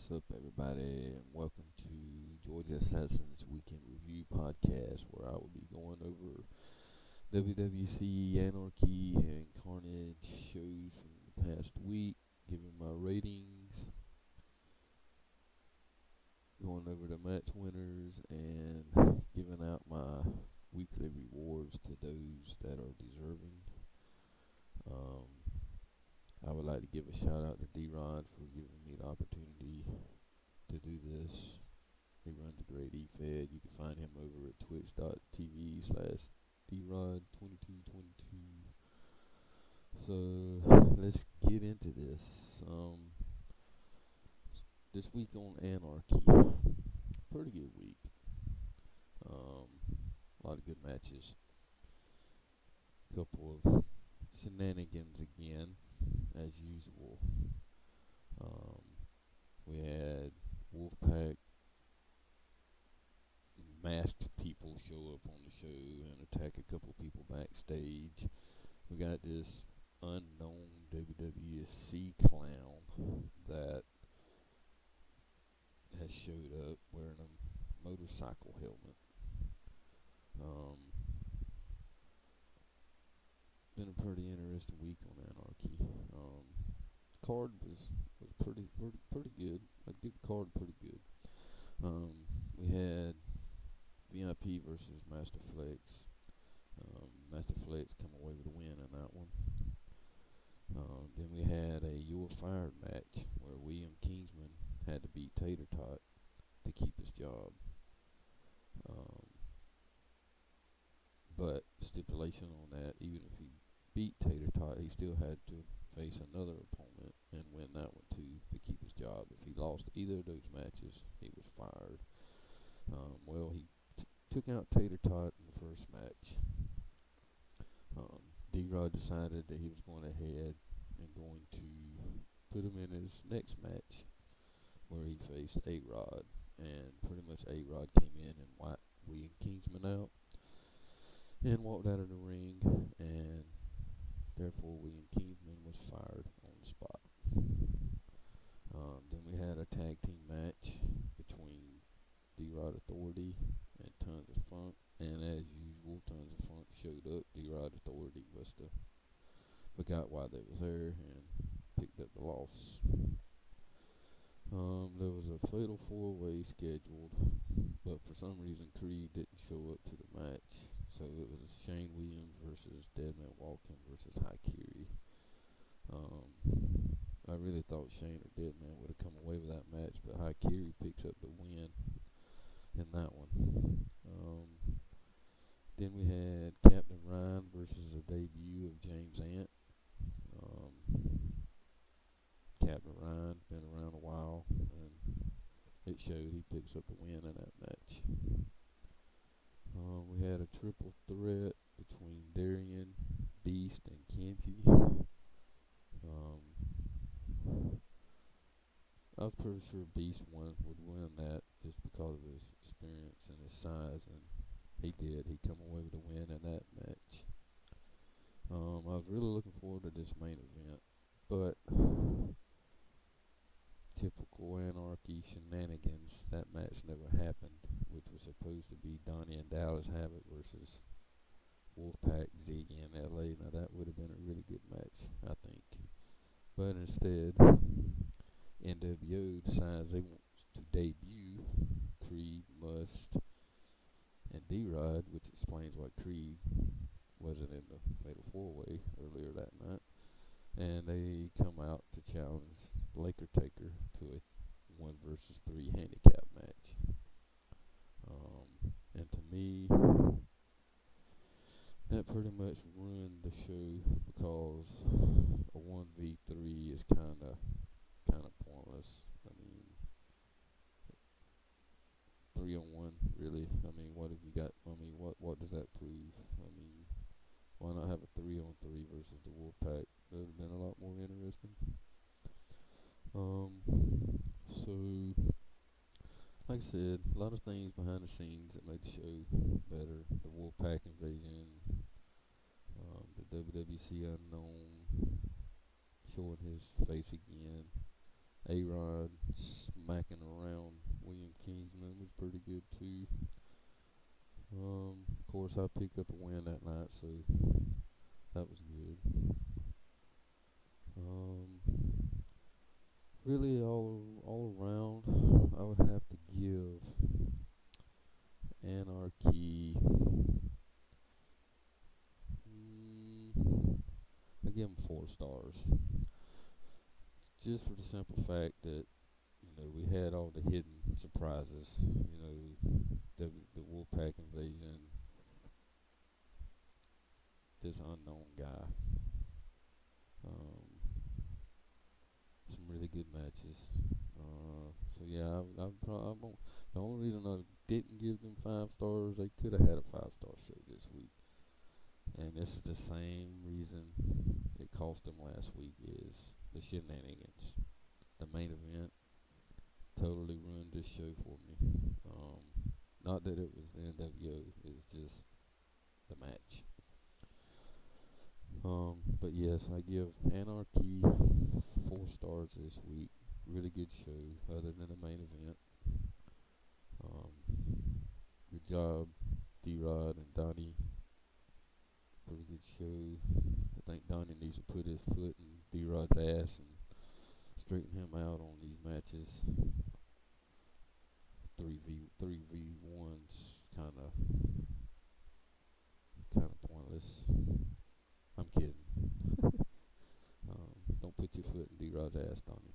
What's up, everybody, and welcome to Georgia Assassin's Weekend Review Podcast, where I will be going over WWC Anarchy and Carnage shows from the past week, giving my ratings, going over the match winners, and giving out my weekly rewards to those that are deserving. I would like to give a shout out to D-Rod for giving me the opportunity to do this. He runs a great eFed. You can find him over at twitch.tv/DRod2222. So let's get into this. This week on Anarchy, pretty good week. A lot of good matches. Couple of shenanigans again, as usual. We had Wolfpack masked people show up on the show and attack a couple people backstage. We got this unknown WWC clown that has showed up wearing a motorcycle helmet. Been a pretty interesting week on Anarchy. Card was pretty good. I give the card pretty good. We had VIP versus Master Flex. Master Flex come away with a win in that one. Then we had a You're Fired match where William Kingsman had to beat Tater Tot to keep his job. But stipulation on that, even if he beat Tater Tot, he still had to face another opponent and win that one too to keep his job. If he lost either of those matches, he was fired. He took out Tater Tot in the first match. D-Rod decided that he was going ahead and going to put him in his next match where he faced A-Rod, and pretty much A-Rod came in and wiped William Kingsman out and walked out of the ring, and therefore William Kingsman was fired on the spot. Then we had a tag team match between D-Rod Authority and Tons of Funk, and as usual, Tons of Funk showed up. D-Rod Authority forgot why they was there and picked up the loss. There was a fatal four-way scheduled, but for some reason Creed didn't show up to the match. So it was Shane Williams versus Deadman Walken versus Haikiri. I really thought Shane or Deadman would have come away with that match, but Haikiri picks up the win in that one. Then we had Captain Ryan versus the debut of James Ant. Captain Ryan been around a while, and it showed. He picks up the win in that match. We had a triple threat between Darian, Beast, and Kenji. I was pretty sure Beast would win that just because of his experience and his size, and he did. He come away with a win in that match. I was really looking forward to this main event, but typical Anarchy shenanigans, that match never happened, which was supposed to be Donnie and Dallas Havoc versus Wolfpack, Ziggy, and LA. Now that would have been a really good match, I think. But instead, NWO decides they want to debut Creed, Must, and D-Rod, which explains why Creed wasn't in the Fatal 4-Way earlier that night. And they come out to challenge Laker Taker to a 1 versus 3 handicap match. And to me, that pretty much ruined the show because a 1v3 is kind of pointless. I mean, 3-on-1, really. I mean, what have you got? I mean, what does that prove? I mean, why not have a 3-on-3 versus the Wolfpack? That would have been a lot more interesting. So, like I said, a lot of things behind the scenes that made the show better. The Wolfpack invasion, the WWC Unknown showing his face again, A-Rod macking around William Kingsman was pretty good too. Of course, I picked up a win that night, so that was good. Really, all around, I would have to give Anarchy. I give them 4 stars, just for the simple fact that we had all the hidden surprises. The Wolfpack invasion, this unknown guy. Some really good matches. So yeah, I won't. The only reason I didn't give them 5 stars, they could have had a 5-star show this week, and this is the same reason it cost them last week, is the shenanigans. The main event totally ruined this show for me. Not that it was the NWO, it was just the match. But yes, I give Anarchy 4 stars this week. Really good show, other than the main event. Good job, D-Rod and Donnie. Pretty good show. I think Donnie needs to put his foot in D-Rod's ass and straighten him out on these matches. 3v1's kind of pointless. I'm kidding. Don't put your foot in D-Rod's ass, Donnie.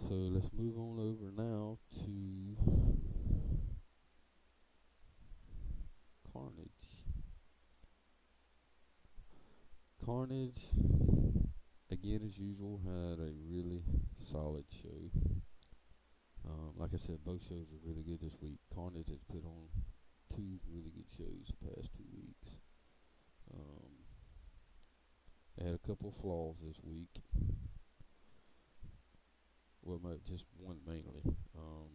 So let's move on over now to Carnage. Carnage, again as usual, had a really solid show. Like I said, both shows were really good this week. Carnage has put on 2 really good shows the past 2 weeks. They had a couple of flaws this week. Well, just one mainly.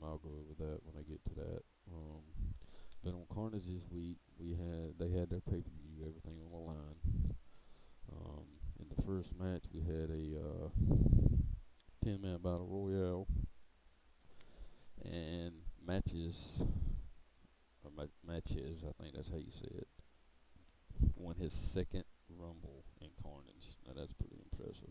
I'll go over that when I get to that. But on Carnage this week, they had their pay-per-view, everything on the line. In the first match, we had a 10-man battle royale, and matches, I think that's how you say it, won his second Rumble in Carnage. Now that's pretty impressive.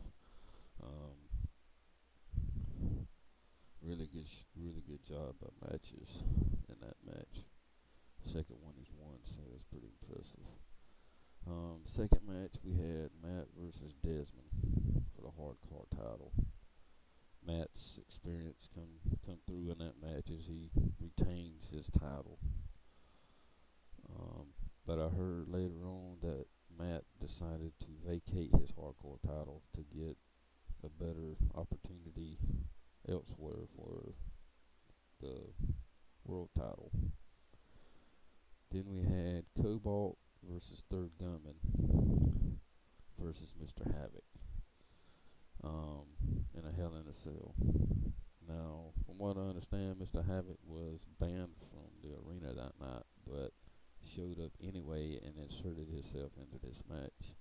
Really good job by Matches in that match. Second one he's won, so that's pretty impressive. Second match, we had Matt versus Desmond for the hardcore title. Matt's experience come through in that match as he retains his title. But I heard later on that Matt decided to vacate his hardcore title to get a better opportunity elsewhere for the world title. Then we had Cobalt versus Third Gunman versus Mr. Havoc in a Hell in a Cell. Now, from what I understand, Mr. Havoc was banned from the arena that night, but showed up anyway and inserted himself into this match,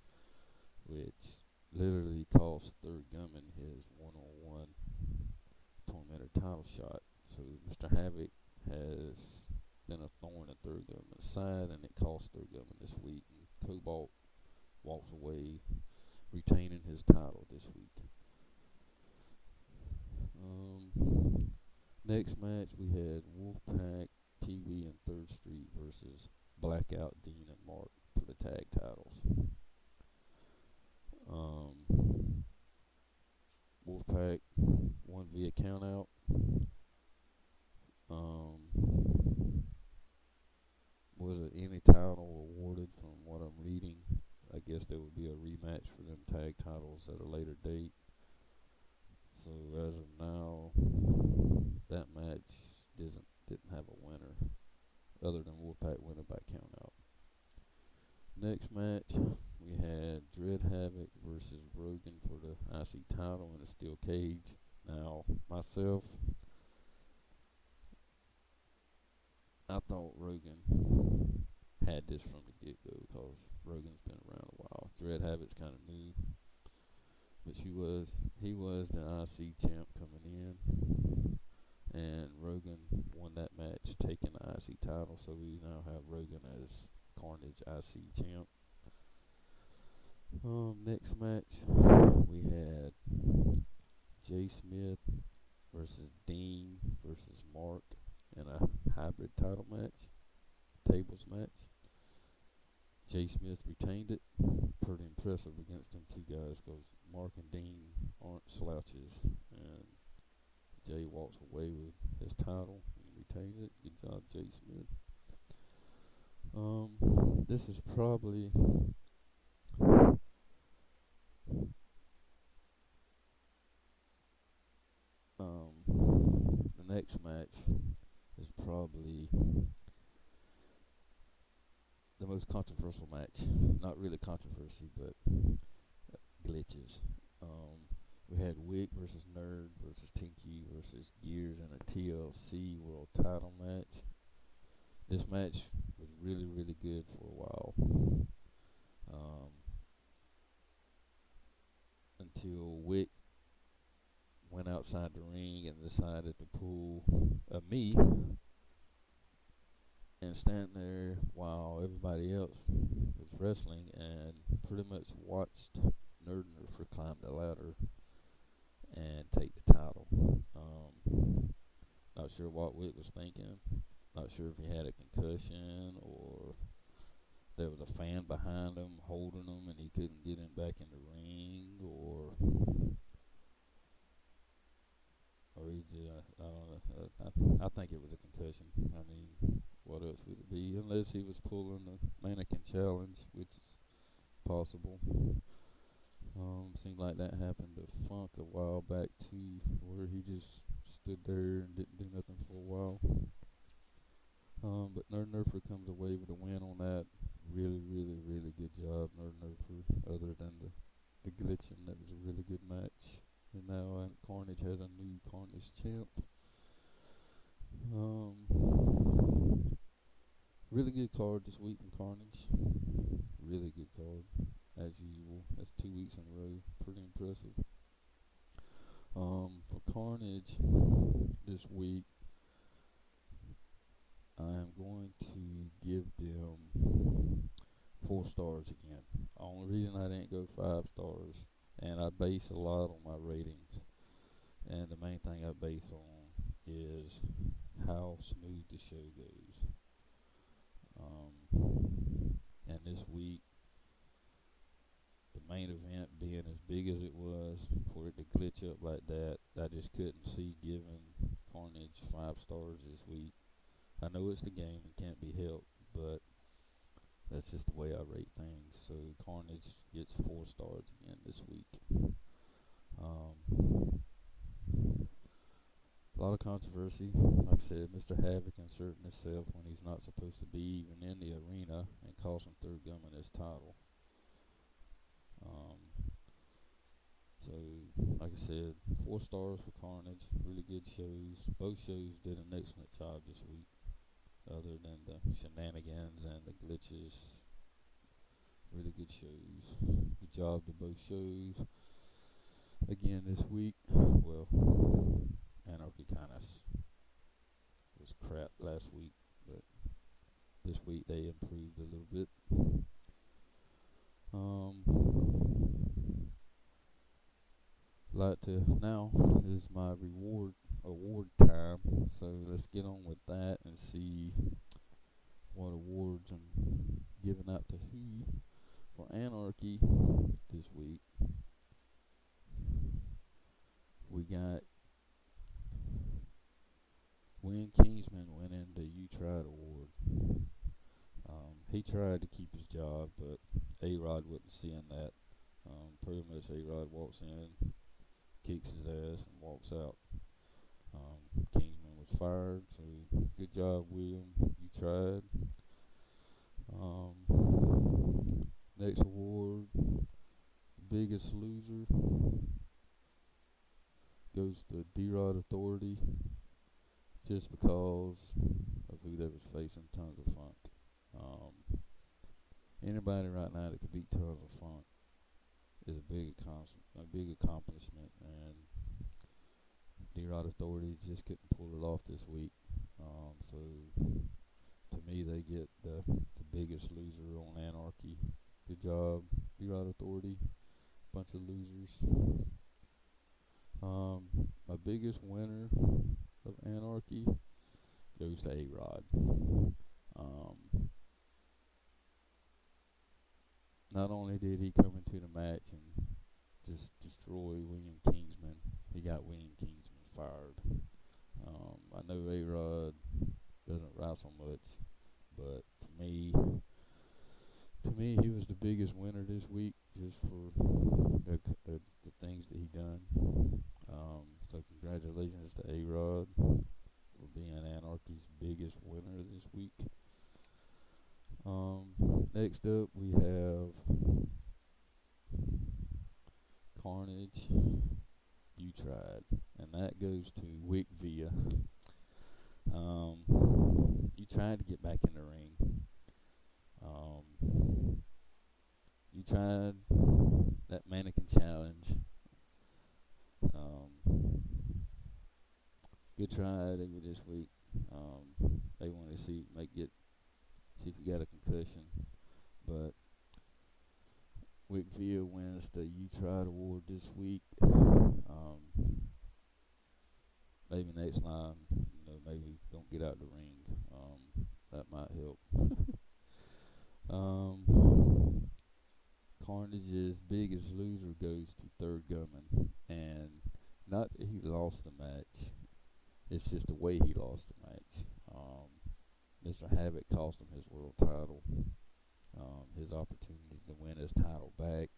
which literally cost Third Gunman his one-on-one tormentor title shot. So Mr. Havoc has been a thorn in Third Gunman's side, and it cost Third Gunman this week. And Cobalt walks away retaining his title this week. Next match, we had Wolfpack, Pee-wee, and Third Street versus Blackout, Dean, and Mark for the tag titles. Wolfpack won via countout. Was it any title awarded from what I'm reading? I guess there would be a rematch for them tag titles at a later date. So as of now, that match didn't have a winner other than Wolfpack winning by countout. Next match, we had Dread Havoc versus Rogan for the IC title in a steel cage. Now, myself, I thought Rogan had this from the get-go because Rogan's been around a while. Dread Havoc's kind of new, but he was the IC champ coming in, and Rogan won that match, taking the IC title. So we now have Rogan as Carnage IC champ. Next match we had Jay Smith versus Dean versus Mark in a hybrid title match, tables match. Jay Smith retained it. Pretty impressive against them two guys, because Mark and Dean aren't slouches, and Jay walks away with his title and retains it. Good job, Jay Smith. This is probably the next match is probably the most controversial match. Not really controversy, but glitches. We had Wick versus Nerd versus Tinky versus Gears in a TLC World Title match. This match was really, really good for a while. Until Wick went outside the ring and decided to pull a me and stand there while everybody else was wrestling, and pretty much watched Nerdner climb the ladder and take the title. Not sure what Wick was thinking. Not sure if he had a concussion, or there was a fan behind him holding him and he couldn't get him back in the ring, or he just, I don't know. I think it was a concussion. I mean, what else would it be? Unless he was pulling the mannequin challenge, which is possible. Seemed like that happened to Funk a while back too, where he just stood there and didn't do nothing for a while. But Nerd Nerfer comes away with a win on that. Really, really, really good job, Nerd Nerfer. Other than the glitching, that was a really good match. And now Carnage has a new Carnage champ. Really good card this week in Carnage. Really good card, as usual. That's 2 weeks in a row. Pretty impressive. For Carnage this week, I am going to give them 4 stars again. The only reason I didn't go 5 stars, and I base a lot on my ratings, and the main thing I base on is how smooth the show goes. And this week, the main event being as big as it was, for it to glitch up like that, I just couldn't see giving Carnage 5 stars this week. I know it's the game and can't be helped, but that's just the way I rate things. So Carnage gets 4 stars again this week. A lot of controversy. Like I said, Mr. Havoc inserting himself when he's not supposed to be even in the arena, and costing Third Gunman his title. So, like I said, 4 stars for Carnage. Really good shows. Both shows did an excellent job this week, other than the shenanigans and the glitches. Really good shows. Good job to both shows. Again this week, well, Anarchy kind of was crap last week, but this week they improved a little bit. Like to now is my award time, so let's get on with that and see what awards I'm giving out to who for Anarchy this week. We got Wayne Kingsman winning the You Tried Award. He tried to keep his job, but A-Rod wasn't seeing that. Pretty much A-Rod walks in, kicks his ass, and walks out. Kingsman was fired, so good job, William. You tried. Next award, Biggest Loser, goes to D-Rod Authority, just because of who they was facing, Tons of Funk. Anybody right now that could beat Tons of Funk is a big A-Rod Authority just couldn't pull it off this week. So to me, they get the biggest loser on Anarchy. Good job, A-Rod Authority. Bunch of losers. My biggest winner of Anarchy goes to A-Rod. Not only did he come into the match and just destroy William Kingsman, he got William Kingsman fired. I know A-Rod doesn't wrestle much, but to me, he was the biggest winner this week just for the things that he done. So congratulations to A-Rod for being Anarchy's biggest winner this week. Next up, we have Carnage, You Tried, and that goes to Wick Villa. You tried to get back in the ring. You tried that mannequin challenge. Good try maybe this week. They want to see if you got a concussion, but Wick Villa wins the You Tried award this week. Maybe next time, maybe don't get out the ring. That might help. Carnage's biggest loser goes to Third Gunman, and not that he lost the match, it's just the way he lost the match. Mr. Havoc cost him his world title, his opportunity to win his title back.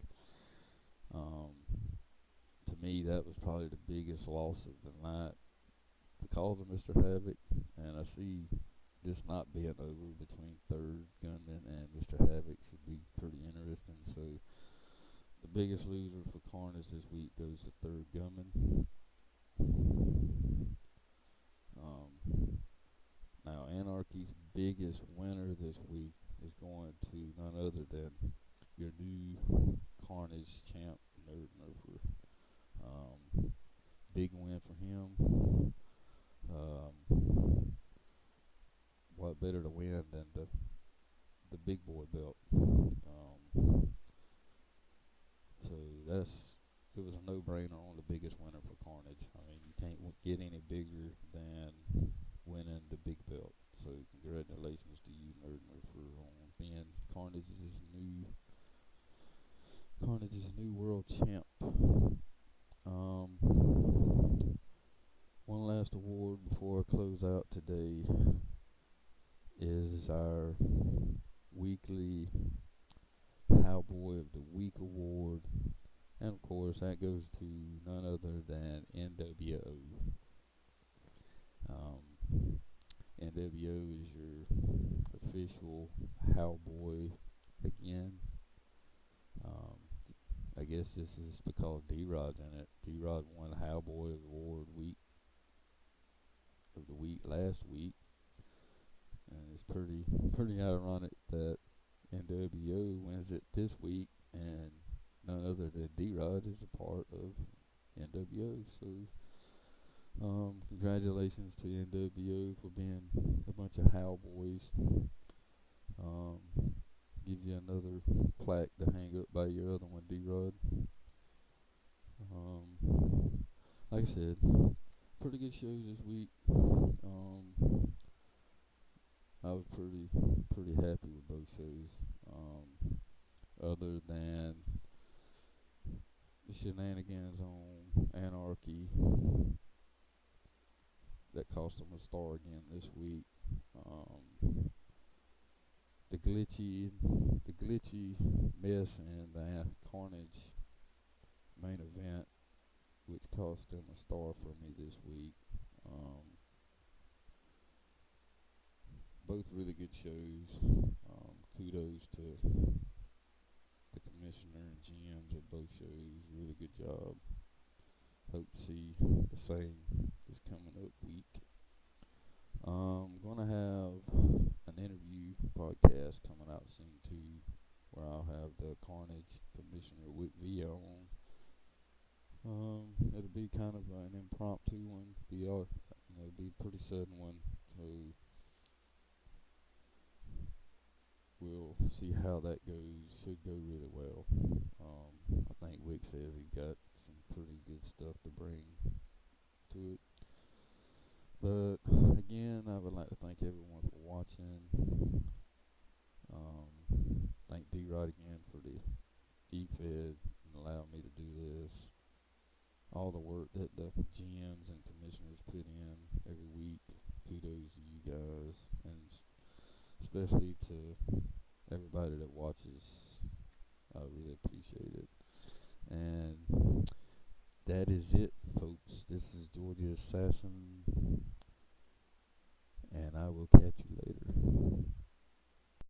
To me, that was probably the biggest loss of the night because of Mr. Havoc, and I see this not being over between Third Gunman and Mr. Havoc should be pretty interesting. So the biggest loser for Carnage this week goes to Third Gunman. Now Anarchy's biggest winner this week is going to none other than your new Carnage champ, Nerd Nerfer. Big win for him. What better to win than the big boy belt? So it was a no-brainer on the biggest winner for Carnage. I mean, you can't get any bigger than winning the big belt. So congratulations to you, Nerd Nerfer, on being Carnage's new world champ. One last award before I close out today is our weekly Cowboy of the Week award, and of course that goes to none other than NWO. NWO is your official cowboy again. I guess this is because D-Rod's in it. D-Rod won Cowboy of the week last week, and it's pretty ironic that NWO wins it this week, and none other than D-Rod is a part of NWO. So congratulations to NWO for being a bunch of cowboys. Gives you another plaque to hang up by your other one, D-Rod. Like I said, pretty good shows this week. I was pretty happy with both shows. Other than the shenanigans on Anarchy that cost them a star again this week. The glitchy mess and the Carnage main event, which cost them a star for me this week. Both really good shows. Kudos to the commissioner and GMs at both shows. Really good job. Hope to see the same this coming up week. I'm gonna have an interview podcast coming out soon too, where I'll have the Carnage commissioner Wick Villa on. it'll be kind of an impromptu one. It'll be a pretty sudden one. So we'll see how that goes. Should go really well. I think Wick says he got some pretty good stuff to bring to it. But again, I would like to thank everyone for watching. Thank D-Rod again for the E-Fed and allowing me to do this. All the work that the GMs and commissioners put in every week. Kudos to you guys, and especially to everybody that watches. I really appreciate it. And that is it, folks. This is Georgia Assassin, and I will catch you later.